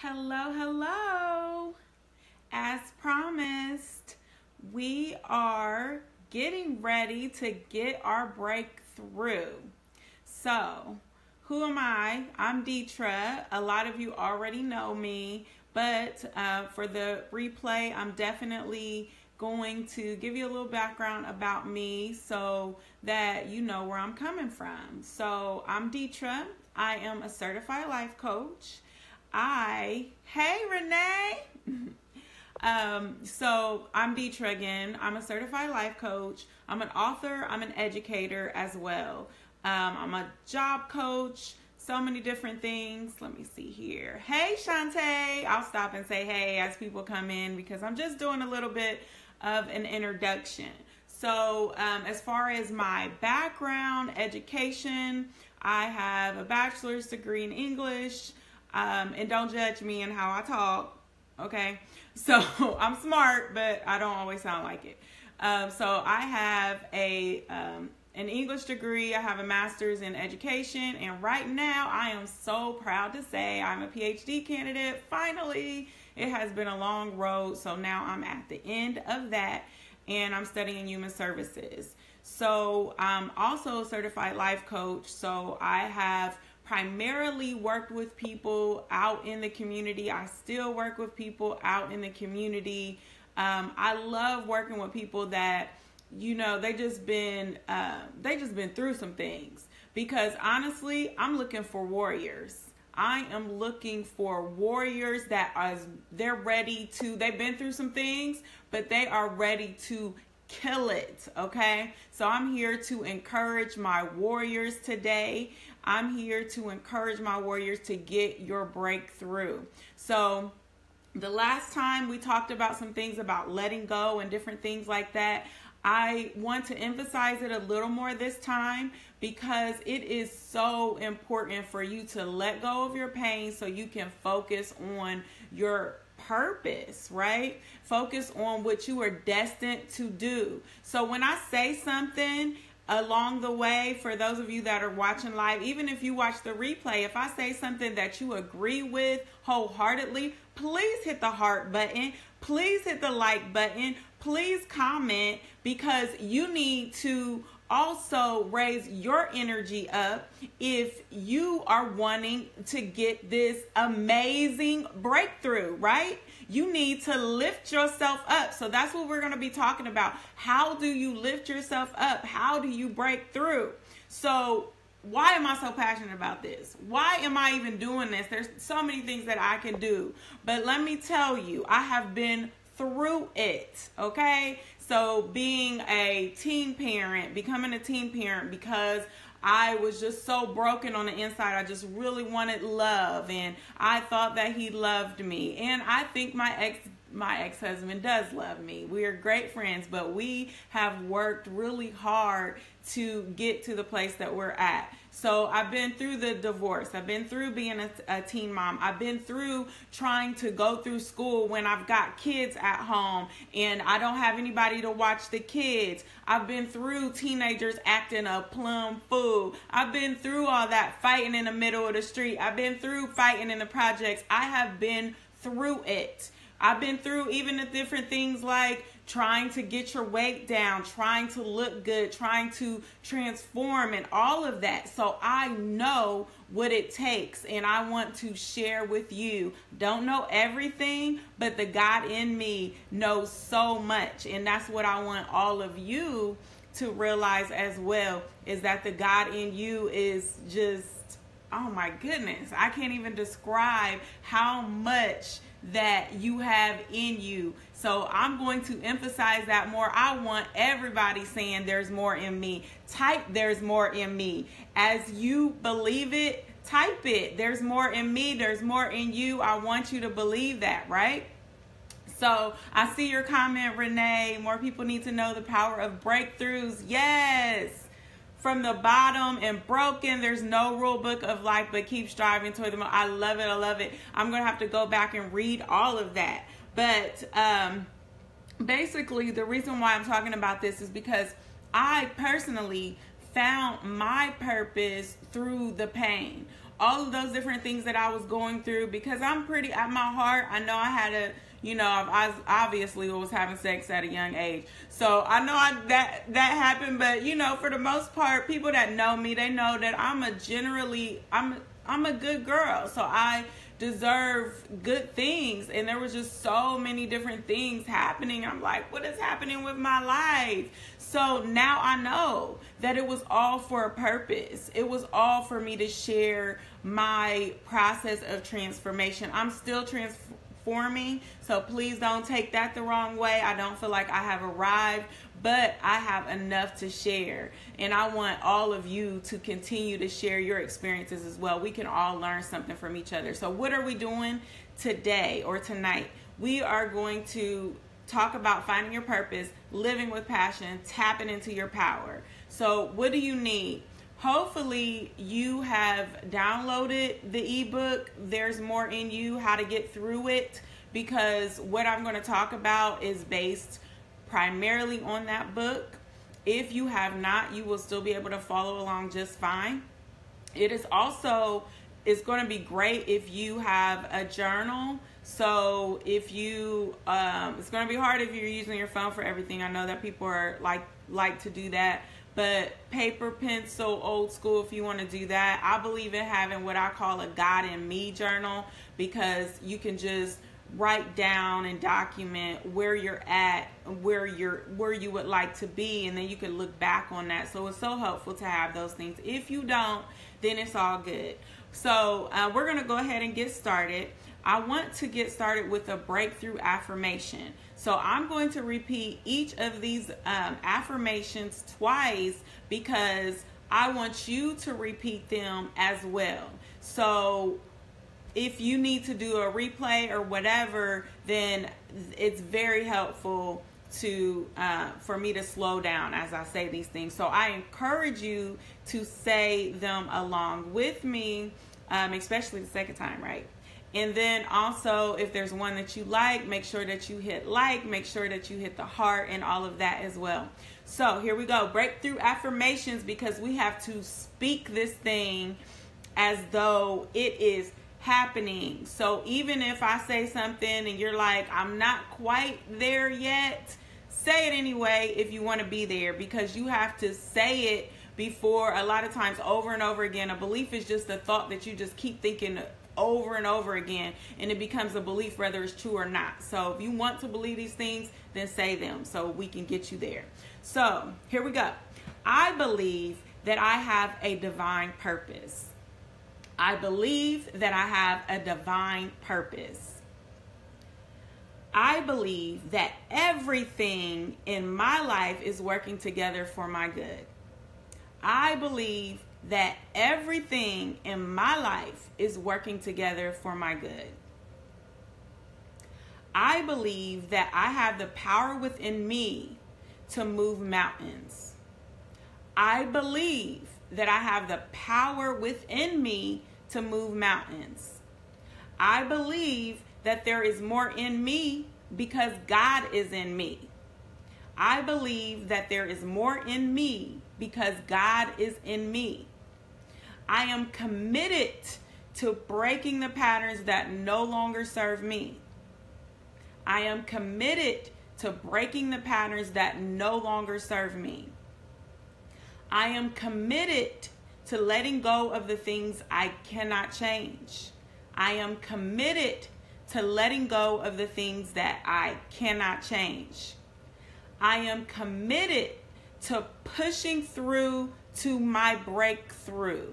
Hello, hello. As promised, we are getting ready to get our breakthrough. So, who am I? I'm Deetra. A lot of you already know me, but for the replay, I'm definitely going to give you a little background about me so that you know where I'm coming from. So, I'm Deetra. I am a certified life coach. Hey Renee. So I'm Deetra again. I'm a certified life coach. I'm an author. I'm an educator as well. I'm a job coach. So many different things. Let me see here. Hey Shantae. I'll stop and say hey as people come in because I'm just doing a little bit of an introduction. So as far as my background, education, I have a bachelor's degree in English. And don't judge me and how I talk, okay? So I'm smart, but I don't always sound like it. So I have an English degree. I have a master's in education. And right now, I am so proud to say I'm a PhD candidate. Finally, it has been a long road. So now I'm at the end of that, and I'm studying human services. So I'm also a certified life coach. So I have primarily worked with people out in the community. I still work with people out in the community. I love working with people that, you know, they just been through some things, because honestly, I'm looking for warriors. I am looking for warriors they've been through some things, but they are ready to kill it. Okay. So I'm here to encourage my warriors today. I'm here to encourage my warriors to get your breakthrough. So the last time we talked about some things about letting go and different things like that. I want to emphasize it a little more this time because it is so important for you to let go of your pain so you can focus on your purpose, right? Focus on what you are destined to do. So when I say something along the way, for those of you that are watching live, even if you watch the replay, if I say something that you agree with wholeheartedly, please hit the heart button. Please hit the like button. Please comment, because you need to also raise your energy up if you are wanting to get this amazing breakthrough, right? You need to lift yourself up. So that's what we're going to be talking about. How do you lift yourself up? How do you break through? So why am I so passionate about this? Why am I even doing this? There's so many things that I can do. But let me tell you, I have been through it, okay? So becoming a teen parent, because I was just so broken on the inside. I just really wanted love, and I thought that he loved me. And I think my ex-husband does love me. We are great friends, but we have worked really hard to get to the place that we're at. So I've been through the divorce. I've been through being a teen mom. I've been through trying to go through school when I've got kids at home and I don't have anybody to watch the kids. I've been through teenagers acting a plum fool. I've been through all that, fighting in the middle of the street. I've been through fighting in the projects. I have been through it. I've been through even the different things like trying to get your weight down, trying to look good, trying to transform, and all of that. So I know what it takes, and I want to share with you. Don't know everything, but the God in me knows so much. And that's what I want all of you to realize as well, is that the God in you is just, oh my goodness, I can't even describe how much that you have in you. So I'm going to emphasize that more. I want everybody saying there's more in me. Type there's more in me. As you believe it, type it. There's more in me. There's more in you. I want you to believe that, right? So I see your comment, Renee. More people need to know the power of breakthroughs. Yes. From the bottom and broken, there's no rule book of life, but keep striving toward the. I love it. I love it. I'm going to have to go back and read all of that. But basically, the reason why I'm talking about this is because I personally found my purpose through the pain. all of those different things that I was going through, because I'm pretty, at my heart, I know I had a, I obviously was having sex at a young age. So I know that happened, but for the most part, people that know me, they know that I'm a good girl. So I deserve good things. And there was just so many different things happening. I'm like, what is happening with my life? So now I know that it was all for a purpose. It was all for me to share my process of transformation. I'm still transforming, so please don't take that the wrong way. I don't feel like I have arrived, but I have enough to share, and I want all of you to continue to share your experiences as well. We can all learn something from each other. So what are we doing today or tonight? We are going to talk about finding your purpose, living with passion, tapping into your power. So what do you need? Hopefully you have downloaded the ebook, There's More in You, How to Get Through It, because what I'm going to talk about is based primarily on that book. If you have not, you will still be able to follow along just fine. It's going to be great if you have a journal. So if you, it's going to be hard if you're using your phone for everything. I know that people are like to do that, but paper, pencil, old school, if you want to do that. I believe in having what I call a God in Me journal, because you can just write down and document where you're at, where you would like to be, and then you can look back on that. So it's so helpful to have those things. If you don't, then it's all good. So we're going to go ahead and get started. I want to get started with a breakthrough affirmation. So I'm going to repeat each of these affirmations twice, because I want you to repeat them as well. So if you need to do a replay or whatever, then it's very helpful for me to slow down as I say these things. So I encourage you to say them along with me, especially the second time, right? And then also, if there's one that you like, make sure that you hit like, make sure that you hit the heart and all of that as well. So here we go. Breakthrough affirmations, because we have to speak this thing as though it is happening. So even if I say something and you're like, I'm not quite there yet, say it anyway if you want to be there, because you have to say it before. A lot of times, over and over again, a belief is just a thought that you just keep thinking over and over again, and it becomes a belief whether it's true or not. So if you want to believe these things, then say them so we can get you there. So here we go. I believe that I have a divine purpose. I believe that I have a divine purpose. I believe that everything in my life is working together for my good. I believe that everything in my life is working together for my good. I believe that I have the power within me to move mountains. I believe that I have the power within me to move mountains. I believe that there is more in me because God is in me. I believe that there is more in me because God is in me. I am committed to breaking the patterns that no longer serve me. I am committed to breaking the patterns that no longer serve me. I am committed to letting go of the things I cannot change. I am committed to letting go of the things that I cannot change. I am committed to pushing through to my breakthrough.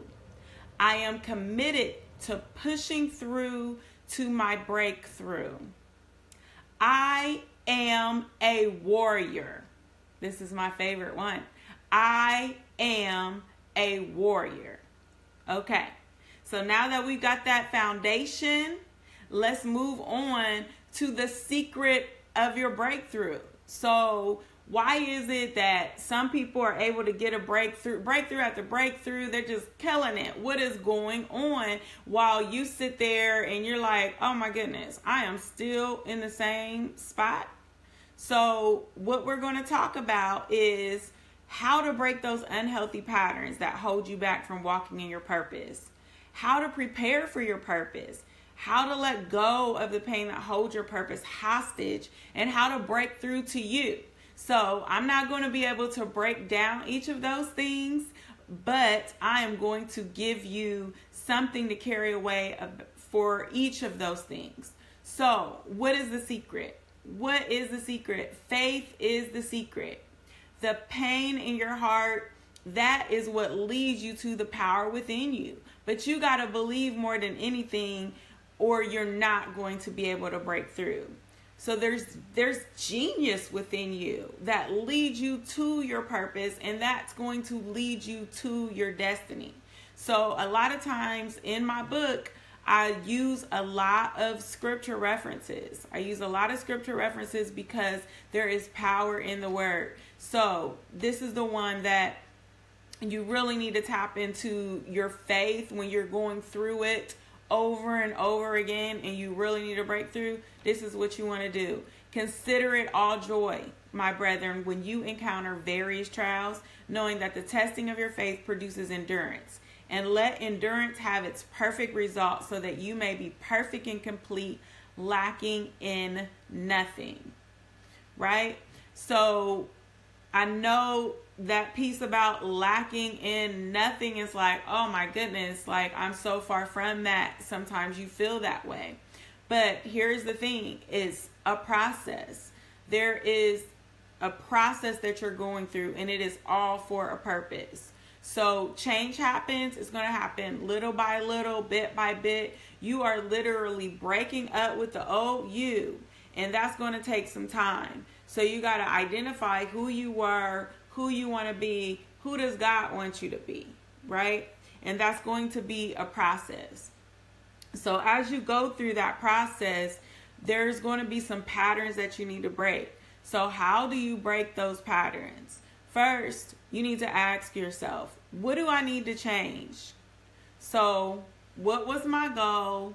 I am committed to pushing through to my breakthrough. I am a warrior. This is my favorite one. I am a warrior. Okay, so now that we've got that foundation, let's move on to the secret of your breakthrough. So why is it that some people are able to get a breakthrough after breakthrough? They're just killing it. What is going on while you sit there and you're like, oh my goodness, I am still in the same spot? So what we're going to talk about is how to break those unhealthy patterns that hold you back from walking in your purpose. how to prepare for your purpose, how to let go of the pain that holds your purpose hostage, and how to break through to you. So I'm not going to be able to break down each of those things, but I am going to give you something to carry away for each of those things. So what is the secret? What is the secret? Faith is the secret. The pain in your heart, that is what leads you to the power within you. But you got to believe more than anything, or you're not going to be able to break through. So there's genius within you that leads you to your purpose, and that's going to lead you to your destiny. So a lot of times in my book, I use a lot of scripture references. Because there is power in the word. So this is the one that you really need to tap into your faith when you're going through it over and over again, and you really need to break through. This is what you want to do. Consider it all joy, my brethren, when you encounter various trials, knowing that the testing of your faith produces endurance. And let endurance have its perfect result, so that you may be perfect and complete, lacking in nothing. Right? So I know that piece about lacking in nothing is like, oh my goodness, like I'm so far from that. Sometimes you feel that way. But here's the thing, it's a process. There is a process that you're going through, and it is all for a purpose. So change happens. It's going to happen little by little, bit by bit. You are literally breaking up with the old you, and that's going to take some time. So you got to identify who you are, who you want to be, who does God want you to be, right? And that's going to be a process. So as you go through that process, there's going to be some patterns that you need to break. So how do you break those patterns? First, you need to ask yourself, what do I need to change? So what was my goal?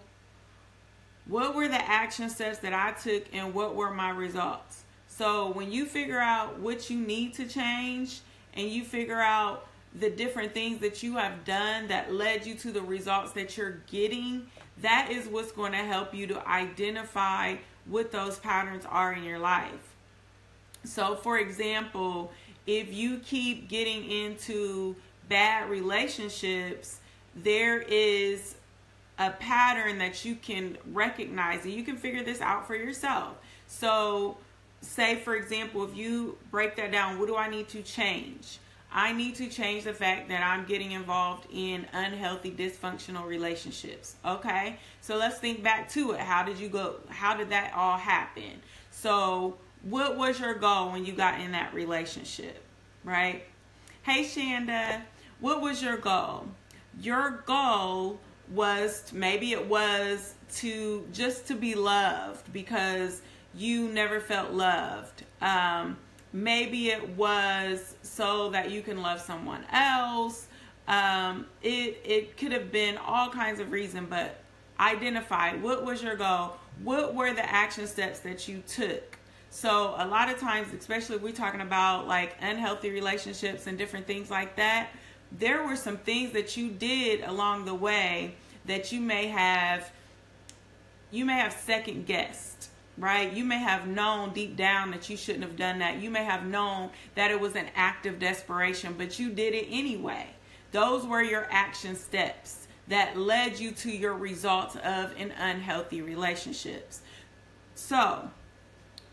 What were the action steps that I took, and what were my results? So when you figure out what you need to change, and you figure out the different things that you have done that led you to the results that you're getting, that is what's going to help you to identify what those patterns are in your life. So for example, if you keep getting into bad relationships, there is a pattern that you can recognize, and you can figure this out for yourself. So say, for example, if you break that down, what do I need to change? I need to change the fact that I'm getting involved in unhealthy, dysfunctional relationships. Okay, so let's think back to it. How did that all happen? So what was your goal when you got in that relationship, right? Hey, Shanda, what was your goal? Your goal was, maybe it was to be loved because you never felt loved. Maybe it was so that you can love someone else. It could have been all kinds of reasons, but identify what was your goal. What were the action steps that you took? So a lot of times, especially if we're talking about like unhealthy relationships and different things like that, there were some things that you did along the way that you may have second guessed, right? You may have known deep down that you shouldn't have done that. You may have known that it was an act of desperation, but you did it anyway. Those were your action steps that led you to your results of an unhealthy relationships. So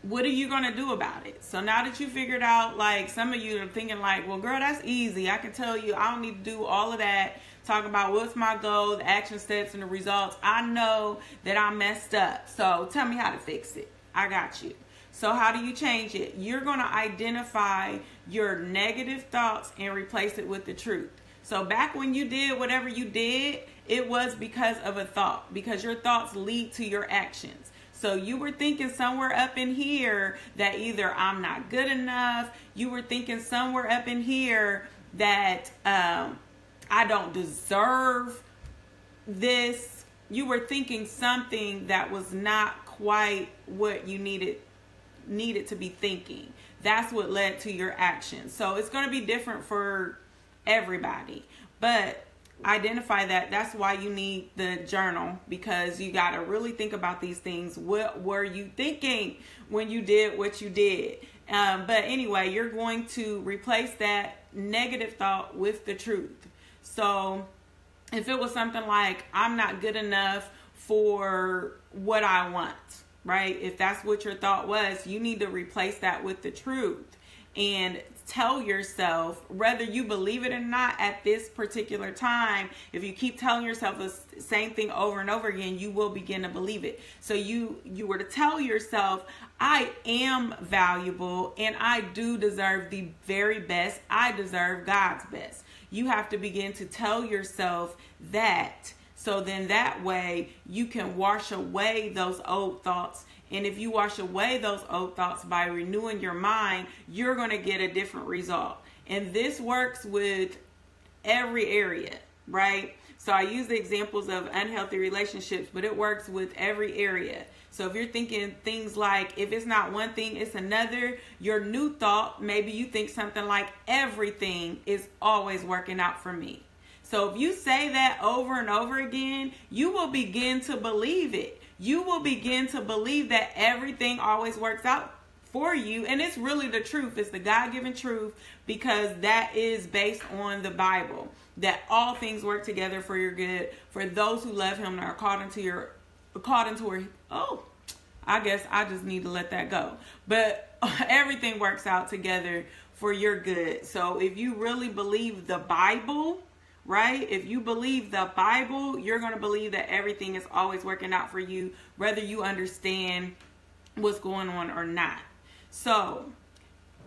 what are you going to do about it? So now that you figured out, like some of you are thinking like, well, girl, that's easy. I can tell you, I don't need to do all of that. Talk about what's my goal, the action steps, and the results. I know that I messed up. So tell me how to fix it. I got you. So how do you change it? You're going to identify your negative thoughts and replace it with the truth. So back when you did whatever you did, it was because of a thought, because your thoughts lead to your actions. So you were thinking somewhere up in here that either I'm not good enough. You were thinking somewhere up in here that I don't deserve this. You were thinking something that was not quite what you needed to be thinking. That's what led to your actions. So it's going to be different for everybody. But identify that. That's why you need the journal, because you got to really think about these things. What were you thinking when you did what you did? But anyway, you're going to replace that negative thought with the truth. So if it was something like, I'm not good enough for what I want, right? If that's what your thought was, you need to replace that with the truth and tell yourself, whether you believe it or not at this particular time, if you keep telling yourself the same thing over and over again, you will begin to believe it. So you were to tell yourself, I am valuable and I do deserve the very best. I deserve God's best. You have to begin to tell yourself that. So then that way you can wash away those old thoughts. And if you wash away those old thoughts by renewing your mind, you're going to get a different result. And this works with every area, right? So I use the examples of unhealthy relationships, but it works with every area. So if you're thinking things like, if it's not one thing, it's another, your new thought, maybe you think something like, everything is always working out for me. So if you say that over and over again, you will begin to believe it. You will begin to believe that everything always works out for you. And it's really the truth. It's the God-given truth, because that is based on the Bible, that all things work together for your good, for those who love him and are called into I guess I just need to let that go. But everything works out together for your good. So if you really believe the Bible, right? If you believe the Bible, you're going to believe that everything is always working out for you, whether you understand what's going on or not. So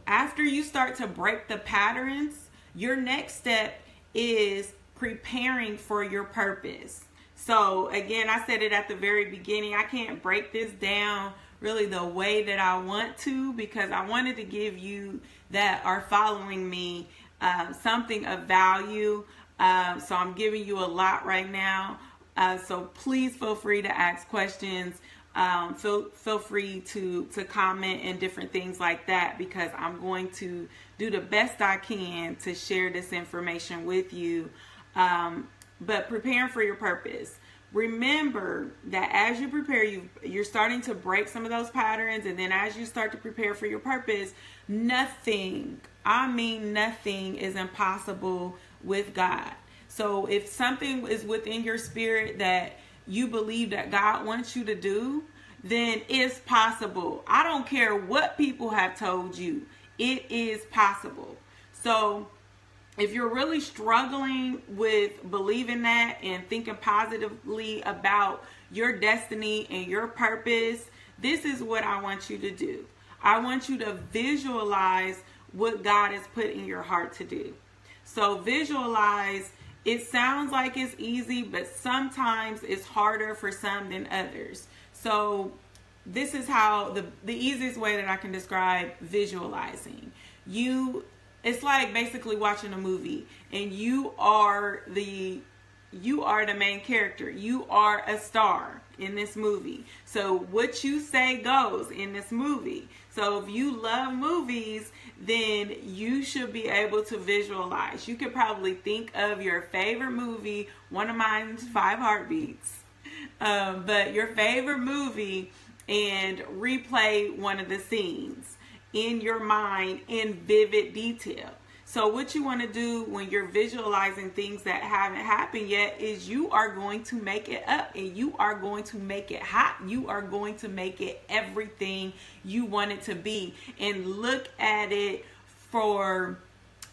after you start to break the patterns, your next step is preparing for your purpose. So again, I said it at the very beginning, I can't break this down really the way that I want to, because I wanted to give you that are following me something of value. So I'm giving you a lot right now. So please feel free to ask questions. Feel free to comment and different things like that, because I'm going to do the best I can to share this information with you. But preparing for your purpose. Remember that as you prepare, you're starting to break some of those patterns. And then as you start to prepare for your purpose, nothing, I mean nothing, is impossible with God. So if something is within your spirit that you believe that God wants you to do, then it's possible. I don't care what people have told you. It is possible. So if you're really struggling with believing that and thinking positively about your destiny and your purpose, this is what I want you to do. I want you to visualize what God has put in your heart to do. So visualize. It sounds like it's easy, but sometimes it's harder for some than others. So this is how the easiest way that I can describe visualizing. It's like basically watching a movie, and you are the main character. You are a star in this movie. So what you say goes in this movie. So if you love movies, then you should be able to visualize. You could probably think of your favorite movie. One of mine's 5 Heartbeats. But your favorite movie, and replay one of the scenes in your mind in vivid detail. So what you want to do when you're visualizing things that haven't happened yet is you are going to make it up, and you are going to make it hot. You are going to make it everything you want it to be, and look at it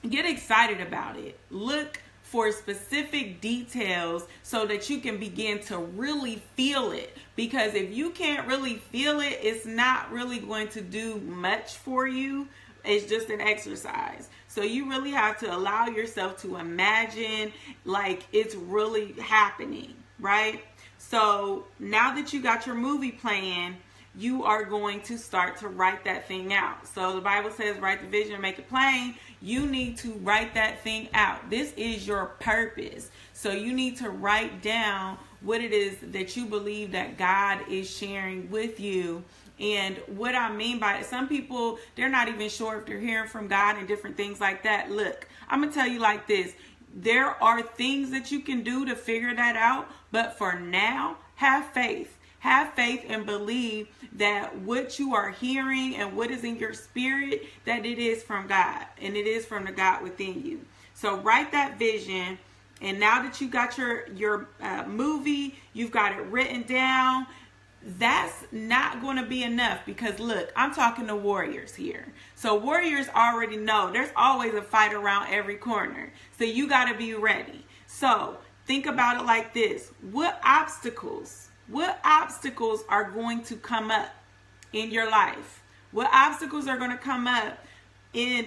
get excited about it. Look for specific details so that you can begin to really feel it. Because if you can't really feel it, it's not really going to do much for you. It's just an exercise. So you really have to allow yourself to imagine like it's really happening, right? So now that you got your movie playing, you are going to start to write that thing out. So the Bible says, write the vision, make it plain. You need to write that thing out. This is your purpose. So you need to write down what it is that you believe that God is sharing with you. And what I mean by it, some people, they're not even sure if they're hearing from God and different things like that. Look, I'm going to tell you like this. There are things that you can do to figure that out. But for now, have faith. Have faith and believe that what you are hearing and what is in your spirit, that it is from God and it is from the God within you. So write that vision. And now that you got your movie, you've got it written down, that's not going to be enough, because look, I'm talking to warriors here. So warriors already know there's always a fight around every corner. So you got to be ready. So think about it like this. What obstacles are going to come up in your life? What obstacles are going to come up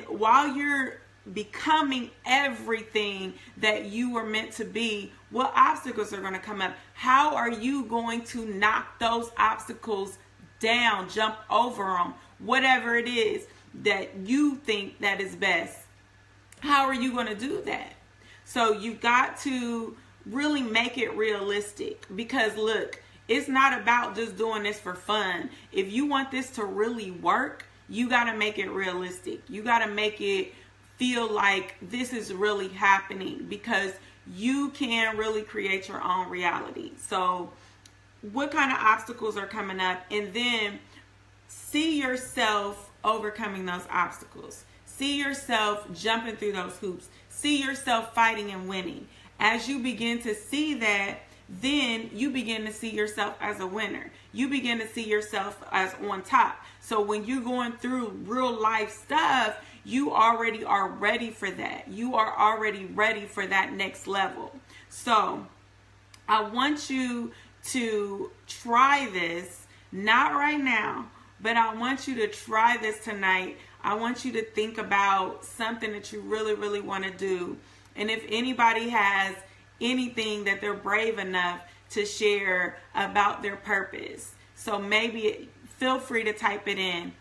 while you're becoming everything that you were meant to be? What obstacles are going to come up? How are you going to knock those obstacles down, jump over them, whatever it is that you think that is best? How are you going to do that? So you've got to really make it realistic, because look, it's not about just doing this for fun. If you want this to really work, you got to make it realistic. You got to make it feel like this is really happening, because you can really create your own reality. So what kind of obstacles are coming up? And then see yourself overcoming those obstacles. See yourself jumping through those hoops. See yourself fighting and winning. As you begin to see that, then you begin to see yourself as a winner. You begin to see yourself as on top. So when you're going through real life stuff, you already are ready for that. You are already ready for that next level. So I want you to try this, not right now, but I want you to try this tonight. I want you to think about something that you really, really want to do. And if anybody has anything that they're brave enough to share about their purpose, so maybe feel free to type it in.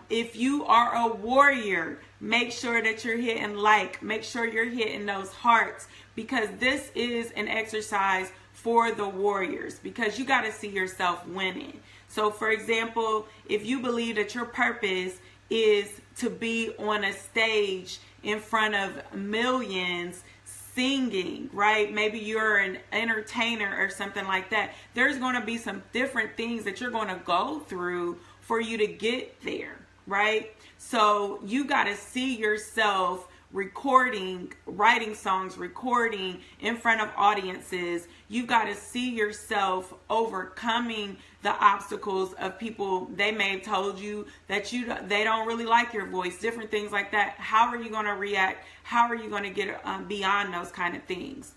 If you are a warrior, make sure that you're hitting like, make sure you're hitting those hearts, because this is an exercise for the warriors, because you got to see yourself winning. So for example, if you believe that your purpose is to be on a stage in front of millions singing, right? Maybe you're an entertainer or something like that. There's going to be some different things that you're going to go through for you to get there, right? So you got to see yourself recording, writing songs, recording in front of audiences. You got to see yourself overcoming the obstacles of people. They may have told you that they don't really like your voice, different things like that. How are you going to react? How are you going to get beyond those kind of things?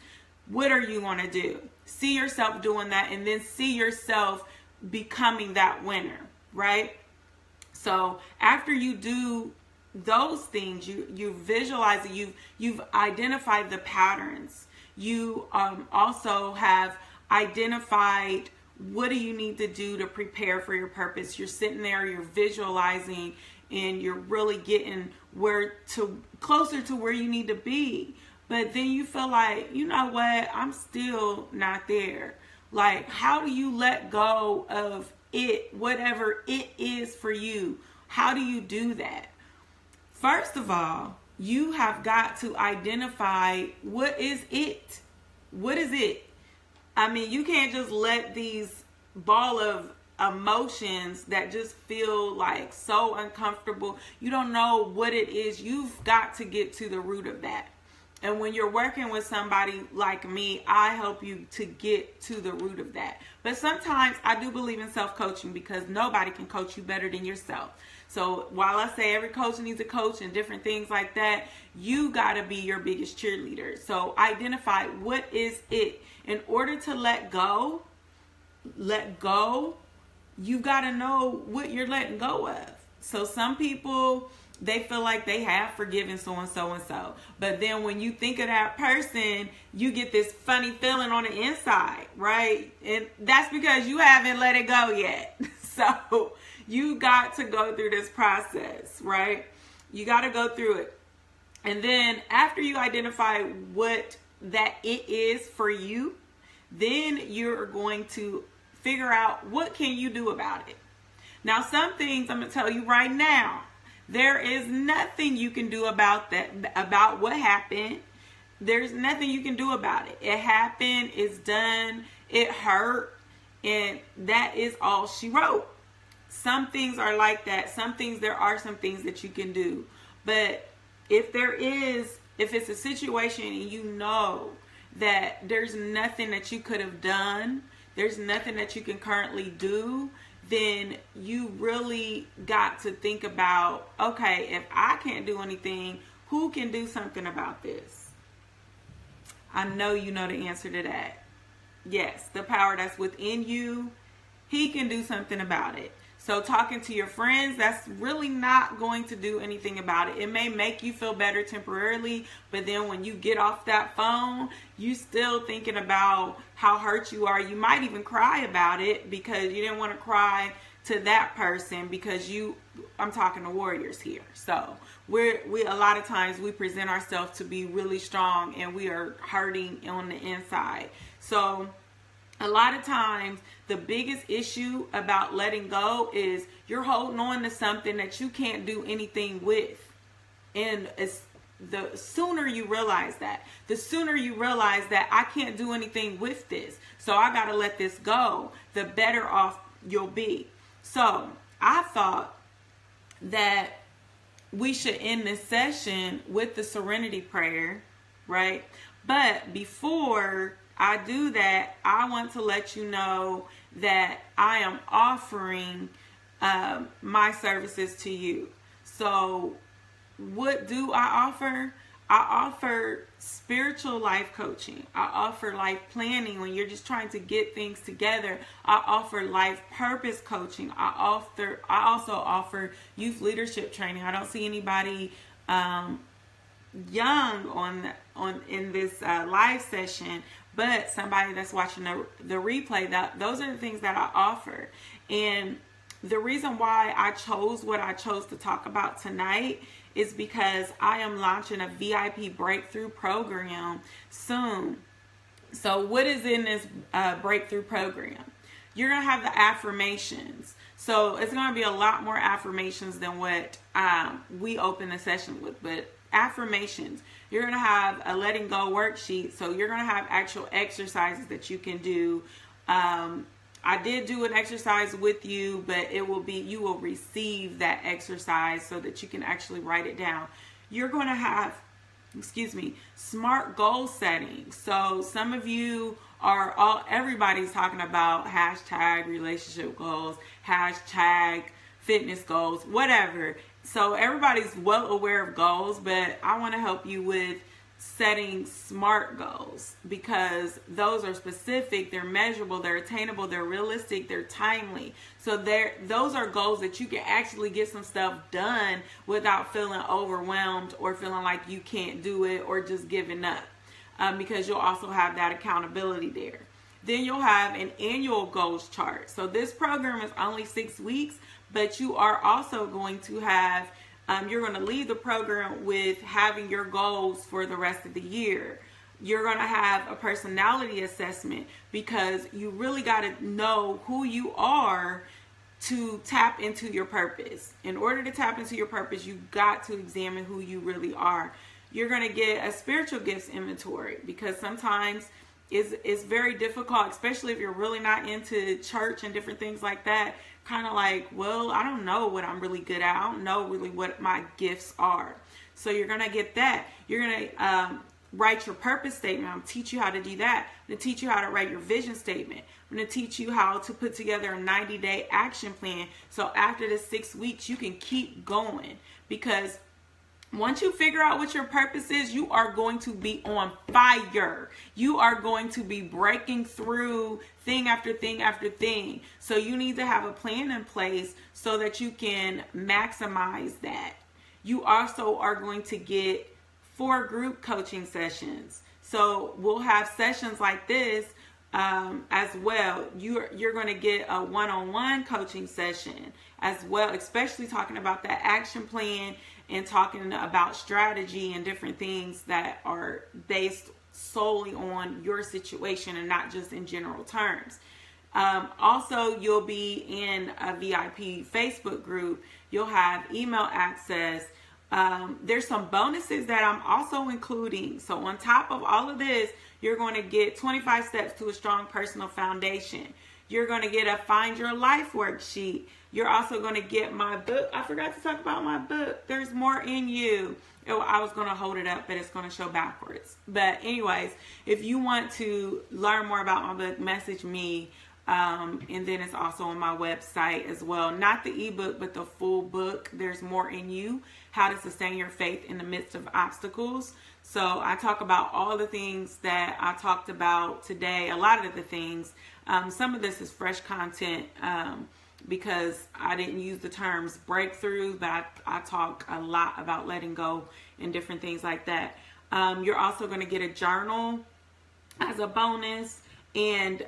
What are you going to do? See yourself doing that, and then see yourself becoming that winner, right? So after you do those things, you visualize it, you've identified the patterns. You also have identified what do you need to do to prepare for your purpose. You're sitting there, you're visualizing, and you're really getting closer to where you need to be. But then you feel like, you know what, I'm still not there. Like, how do you let go of it, whatever it is for you? How do you do that? First of all, you have got to identify what is it. What is it? I mean, you can't just let these ball of emotions that just feel like so uncomfortable. You don't know what it is. You've got to get to the root of that. And when you're working with somebody like me, I help you to get to the root of that. But sometimes I do believe in self-coaching, because nobody can coach you better than yourself. So while I say every coach needs a coach and different things like that, you got to be your biggest cheerleader. So identify what is it. In order to let go, you've got to know what you're letting go of. So some people, they feel like they have forgiven so-and-so and so. But then when you think of that person, you get this funny feeling on the inside, right? And that's because you haven't let it go yet. So you got to go through this process, right? You got to go through it. And then after you identify what that it is for you, then you're going to figure out what can you do about it. Now, some things I'm going to tell you right now. There is nothing you can do about that, about what happened. there's nothing you can do about it. It happened, it's done, it hurt, and that is all she wrote. Some things are like that. There are some things that you can do. But if it's a situation and you know that there's nothing that you could have done, there's nothing that you can currently do, then you really got to think about, okay, if I can't do anything, who can do something about this? I know you know the answer to that. Yes, the power that's within you, he can do something about it. So talking to your friends, that's really not going to do anything about it. It may make you feel better temporarily, but then when you get off that phone, you still thinking about how hurt you are. You might even cry about it because you didn't want to cry to that person because I'm talking to warriors here. So we a lot of times we present ourselves to be really strong and we are hurting on the inside. So a lot of times the biggest issue about letting go is you're holding on to something that you can't do anything with. And the sooner you realize that, I can't do anything with this, so I got to let this go, the better off you'll be. So I thought that we should end this session with the serenity prayer, right? But before I do that, I want to let you know that I am offering my services to you. So what do I offer? I offer spiritual life coaching. I offer life planning when you're just trying to get things together. I offer life purpose coaching. I also offer youth leadership training. I don't see anybody young in this live session, but somebody that's watching the replay, those are the things that I offer. And the reason why I chose what I chose to talk about tonight is because I am launching a VIP breakthrough program soon. So what is in this breakthrough program? You're going to have the affirmations. So it's going to be a lot more affirmations than what we open the session with. But affirmations, you're going to have a letting go worksheet. So you're going to have actual exercises that you can do. I did do an exercise with you, but you will receive that exercise so that you can actually write it down. You're going to have, SMART goal setting. So some of you everybody's talking about hashtag relationship goals, hashtag fitness goals, whatever. So everybody's well aware of goals, but I want to help you with setting SMART goals because those are specific, they're measurable, they're attainable, they're realistic, they're timely. So those are goals that you can actually get some stuff done without feeling overwhelmed or feeling like you can't do it or just giving up, because you'll also have that accountability there. Then you'll have an annual goals chart. So this program is only 6 weeks, but you are also going to have you're going to leave the program with having your goals for the rest of the year. You're going to have a personality assessment because you really got to know who you are to tap into your purpose. In order to tap into your purpose, you got to examine who you really are. You're going to get a spiritual gifts inventory because sometimes it's very difficult, especially if you're really not into church and different things like that. Kind of like, well, I don't know what I'm really good at. I don't know really what my gifts are. So you're going to get that. You're going to write your purpose statement. I'm going to teach you how to do that. I'm going to teach you how to write your vision statement. I'm going to teach you how to put together a 90-day action plan. So after the 6 weeks, you can keep going, because once you figure out what your purpose is, you are going to be on fire. You are going to be breaking through thing after thing after thing. So you need to have a plan in place so that you can maximize that. You also are going to get 4 group coaching sessions. So we'll have sessions like this as well. You're going to get a one-on-one coaching session as well, especially talking about that action plan and talking about strategy and different things that are based solely on your situation and not just in general terms. Also, you'll be in a VIP Facebook group. You'll have email access. There's some bonuses that I'm also including. So on top of all of this, you're going to get 25 steps to a strong personal foundation. You're going to get a Find Your Life worksheet. You're also going to get my book. I forgot to talk about my book. There's More in You. I was going to hold it up, but it's going to show backwards. But anyways, if you want to learn more about my book, message me. And then it's also on my website as well. Not the ebook, but the full book. There's More in You, How to Sustain Your Faith in the Midst of Obstacles. So I talk about all the things that I talked about today, a lot of the things. Some of this is fresh content because I didn't use the terms breakthrough, but I talk a lot about letting go and different things like that. You're also going to get a journal as a bonus. And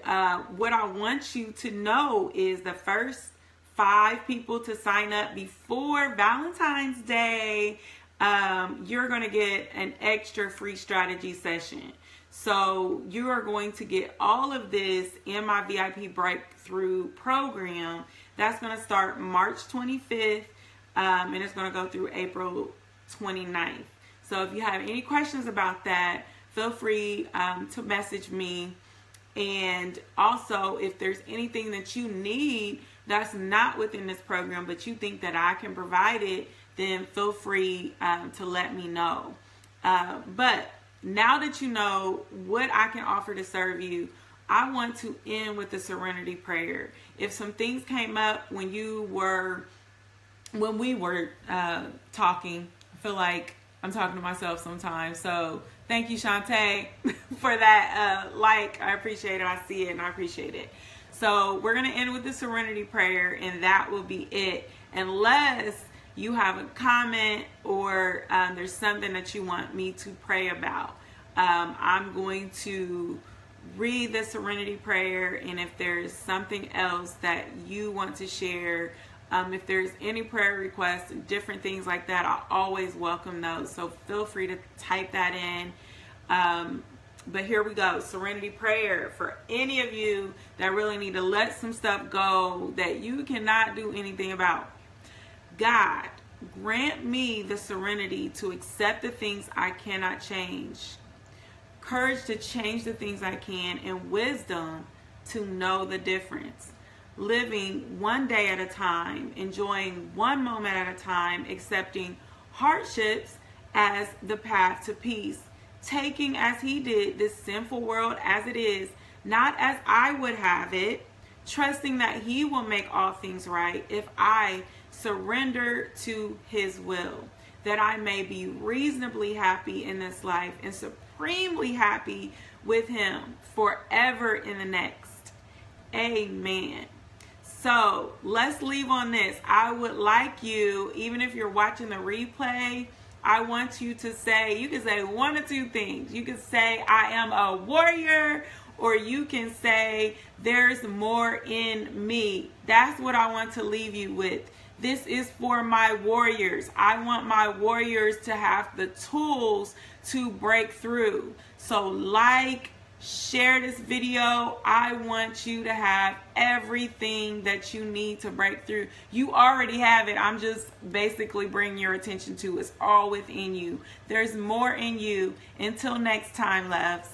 what I want you to know is the first 5 people to sign up before Valentine's Day, you're going to get an extra free strategy session. So you are going to get all of this in my VIP Breakthrough program. That's going to start March 25th, and it's going to go through April 29th. So if you have any questions about that, feel free to message me. And also, if there's anything that you need that's not within this program, but you think that I can provide it, then feel free to let me know. But now that you know what I can offer to serve you, I want to end with the serenity prayer. If some things came up when we were talking, I feel like I'm talking to myself sometimes. So thank you, Shantae, for that I appreciate it. I see it and I appreciate it. So we're going to end with the serenity prayer, and that will be it. Unless you have a comment or there's something that you want me to pray about. I'm going to read the serenity prayer, and if there's something else that you want to share, if there's any prayer requests and different things like that, I always welcome those. So feel free to type that in. But here we go. Serenity prayer for any of you that really need to let some stuff go that you cannot do anything about. God, grant me the serenity to accept the things I cannot change, courage to change the things I can, and wisdom to know the difference. Living one day at a time, enjoying one moment at a time, accepting hardships as the path to peace, taking as he did this sinful world as it is, not as I would have it, trusting that he will make all things right if I surrender to his will, that I may be reasonably happy in this life and supremely happy with him forever in the next. Amen. So let's leave on this. I would like you, even if you're watching the replay, I want you to say, you can say one or two things. You can say, I am a warrior, or you can say, there's more in me. That's what I want to leave you with. This is for my warriors. I want my warriors to have the tools to break through. So share this video. I want you to have everything that you need to break through. You already have it. I'm just basically bringing your attention to it's all within you. There's more in you. Until next time, loves.